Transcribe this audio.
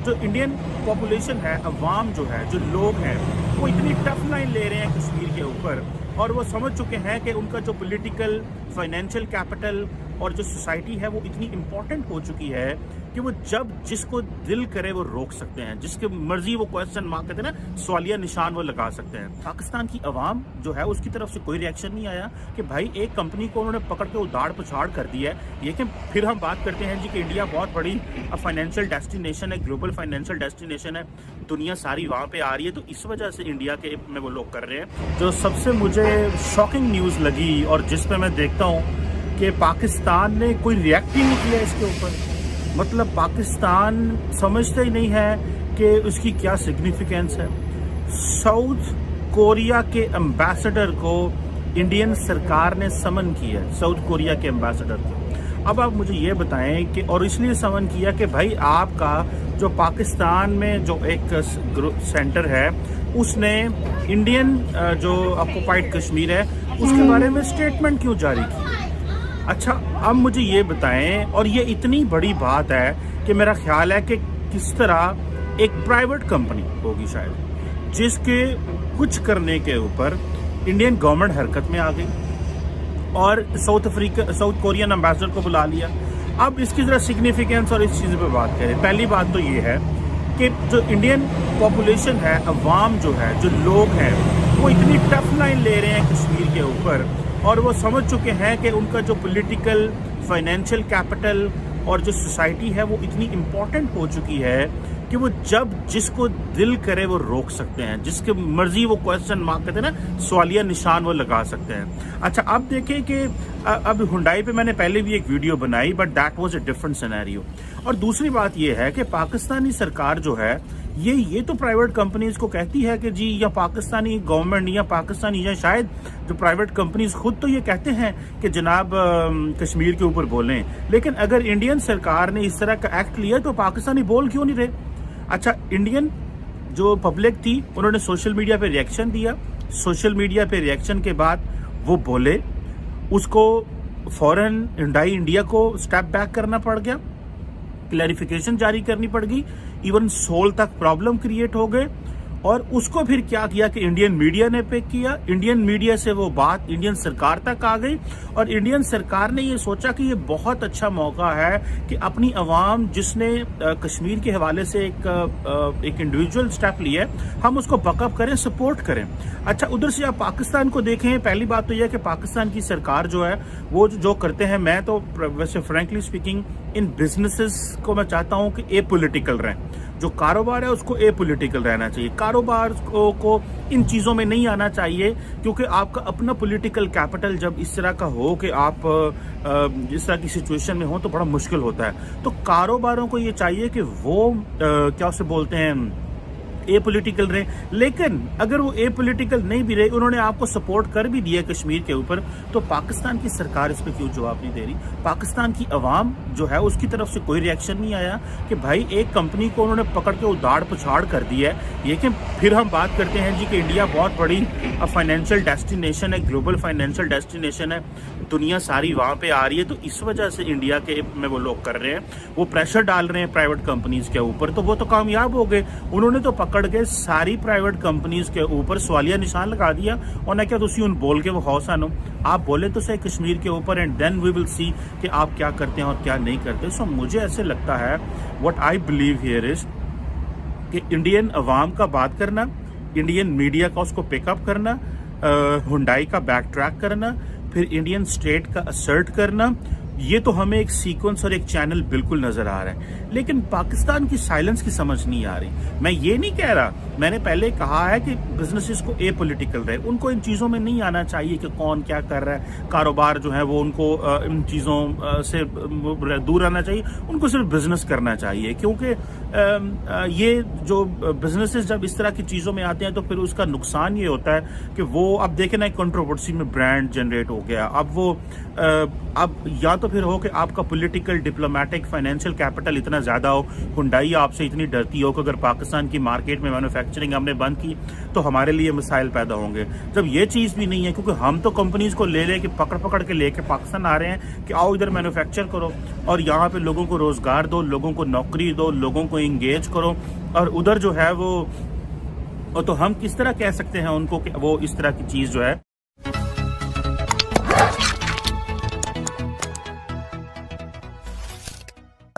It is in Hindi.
जो इंडियन पॉपुलेशन है, अवाम जो है, जो लोग हैं, वो इतनी टफ लाइन ले रहे हैं कश्मीर के ऊपर और वो समझ चुके हैं कि उनका जो पॉलिटिकल, फाइनेंशियल कैपिटल और जो सोसाइटी है वो इतनी इम्पोर्टेंट हो चुकी है कि वो जब जिसको दिल करे वो रोक सकते हैं, जिसके मर्जी वो क्वेश्चन मार्क कहते हैं ना, सवालिया निशान वो लगा सकते हैं। पाकिस्तान की अवाम जो है उसकी तरफ से कोई रिएक्शन नहीं आया कि भाई एक कंपनी को उन्होंने पकड़ के उदाड़ पछाड़ कर दिया है। लेकिन फिर हम बात करते हैं जी कि इंडिया बहुत बड़ी फाइनेंशियल डेस्टिनेशन है, ग्लोबल फाइनेंशियल डेस्टिनेशन है, दुनिया सारी वहाँ पे आ रही है, तो इस वजह से इंडिया के में वो लोग कर रहे हैं। जो सबसे मुझे शॉकिंग न्यूज़ लगी और जिस पे मैं देखता हूँ कि पाकिस्तान ने कोई रिएक्ट ही नहीं किया इसके ऊपर, मतलब पाकिस्तान समझता ही नहीं है कि उसकी क्या सिग्निफिकेंस है। साउथ कोरिया के एम्बेसडर को इंडियन सरकार ने समन किया, साउथ कोरिया के एम्बेसडर को। अब आप मुझे ये बताएं कि और इसलिए समन किया कि भाई आपका जो पाकिस्तान में जो एक सेंटर है उसने इंडियन जो ऑक्युपाइड कश्मीर है उसके बारे में स्टेटमेंट क्यों जारी की। अच्छा, अब मुझे ये बताएं, और ये इतनी बड़ी बात है कि मेरा ख्याल है कि किस तरह एक प्राइवेट कंपनी होगी शायद, जिसके कुछ करने के ऊपर इंडियन गवर्नमेंट हरकत में आ गई और साउथ कोरियन एम्बेसडर को बुला लिया। अब इसकी ज़रा सिग्निफिकेंस और इस चीज़ पे बात करें। पहली बात तो ये है कि जो इंडियन पॉपुलेशन है, अवाम जो है, जो लोग हैं, वो इतनी टफ लाइन ले रहे हैं कश्मीर के ऊपर और वो समझ चुके हैं कि उनका जो पॉलिटिकल, फाइनेंशियल कैपिटल और जो सोसाइटी है वो इतनी इम्पोर्टेंट हो चुकी है कि वो जब जिसको दिल करे वो रोक सकते हैं, जिसके मर्जी वो क्वेश्चन मार्क कहते हैं ना, सवालिया निशान वो लगा सकते हैं। अच्छा, अब देखें कि अब हुंडई पे मैंने पहले भी एक वीडियो बनाई, but that was a different scenario. और दूसरी बात ये है कि पाकिस्तानी सरकार जो है ये तो प्राइवेट कंपनीज को कहती है कि जी, या पाकिस्तानी गवर्नमेंट या पाकिस्तानी या शायद जो प्राइवेट कंपनीज खुद तो ये कहते हैं कि जनाब कश्मीर के ऊपर बोलें, लेकिन अगर इंडियन सरकार ने इस तरह का एक्ट लिया तो पाकिस्तानी बोल क्यों नहीं रहे। अच्छा, इंडियन जो पब्लिक थी उन्होंने सोशल मीडिया पे रिएक्शन दिया, सोशल मीडिया पे रिएक्शन के बाद वो बोले, उसको फौरन हुंडई इंडिया को स्टेप बैक करना पड़ गया, क्लैरिफिकेशन जारी करनी पड़ गई, इवन सोल तक प्रॉब्लम क्रिएट हो गए। और उसको फिर क्या किया कि इंडियन मीडिया ने पिक किया, इंडियन मीडिया से वो बात इंडियन सरकार तक आ गई और इंडियन सरकार ने ये सोचा कि ये बहुत अच्छा मौका है कि अपनी अवाम जिसने कश्मीर के हवाले से एक इंडिविजुअल स्टेप लिया है, हम उसको बकअप करें, सपोर्ट करें। अच्छा, उधर से आप पाकिस्तान को देखें, पहली बात तो यह है कि पाकिस्तान की सरकार जो है वो जो करते हैं, मैं तो वैसे फ्रेंकली स्पीकिंग इन बिजनेसेस को मैं चाहता हूं कि ए पॉलिटिकल रहें, जो कारोबार है उसको ए पॉलिटिकल रहना चाहिए, कारोबार को इन चीज़ों में नहीं आना चाहिए, क्योंकि आपका अपना पॉलिटिकल कैपिटल जब इस तरह का हो कि आप इस तरह की सिचुएशन में हो तो बड़ा मुश्किल होता है। तो कारोबारों को ये चाहिए कि वो क्या उसे बोलते हैं, ए पॉलिटिकल रहे। लेकिन अगर वो ए पॉलिटिकल नहीं भी रहे, उन्होंने आपको सपोर्ट कर भी दिया कश्मीर के ऊपर, तो पाकिस्तान की सरकार इस पर क्यों जवाब नहीं दे रही। पाकिस्तान की अवाम जो है उसकी तरफ से कोई रिएक्शन नहीं आया कि भाई एक कंपनी को उन्होंने पकड़ के उदाड़ पछाड़ कर दिया है। लेकिन फिर हम बात करते हैं जी कि इंडिया बहुत बड़ी फाइनेंशियल डेस्टिनेशन है, ग्लोबल फाइनेंशियल डेस्टिनेशन है, दुनिया सारी वहाँ पे आ रही है, तो इस वजह से इंडिया के में वो लोग कर रहे हैं, वो प्रेशर डाल रहे हैं प्राइवेट कंपनीज के ऊपर, तो वो तो कामयाब हो गए। उन्होंने तो पकड़ के सारी प्राइवेट कंपनीज के ऊपर सवालिया निशान लगा दिया और ना क्या तो उसी उन बोल के वो हौसानो आप बोले तो सही कश्मीर के ऊपर, and then we will see कि आप क्या करते हैं और क्या नहीं करते। सो मुझे ऐसे लगता है, what I believe here is कि इंडियन अवाम का बात करना, इंडियन मीडिया का उसको पिकअप करना, हुंडई का बैक ट्रैक करना, फिर इंडियन स्टेट का असर्ट करना, ये तो हमें एक सीक्वेंस और एक चैनल बिल्कुल नजर आ रहा है। लेकिन पाकिस्तान की साइलेंस की समझ नहीं आ रही। मैं ये नहीं कह रहा, मैंने पहले कहा है कि बिजनेसेस को ए पॉलिटिकल रहे, उनको इन चीज़ों में नहीं आना चाहिए कि कौन क्या कर रहा है, कारोबार जो है वो उनको इन चीज़ों से दूर रहना चाहिए, उनको सिर्फ बिजनेस करना चाहिए। क्योंकि ये जो बिजनेसेस जब इस तरह की चीज़ों में आते हैं तो फिर उसका नुकसान ये होता है कि वो अब देखें ना, एक कंट्रोवर्सी में ब्रांड जनरेट हो गया, अब वो अब या तो फिर हो कि आपका पॉलिटिकल, डिप्लोमेटिक, फाइनेंशियल कैपिटल इतना इतना ज़्यादा हो, हुंडई आपसे इतनी डरती हो कि अगर पाकिस्तान की मार्केट में मैन्युफैक्चरिंग हमने बंद की तो हमारे लिए मसाइल पैदा होंगे। जब ये चीज़ भी नहीं है, क्योंकि हम तो कंपनीज़ को ले के पकड़ पकड़ के लेके पाकिस्तान आ रहे हैं कि आओ इधर मैन्युफैक्चर करो और यहाँ पे लोगों को रोज़गार दो, लोगों को नौकरी दो, लोगों को इंगेज करो, और उधर जो है वो तो हम किस तरह कह सकते हैं उनको कि वो इस तरह की चीज़ जो है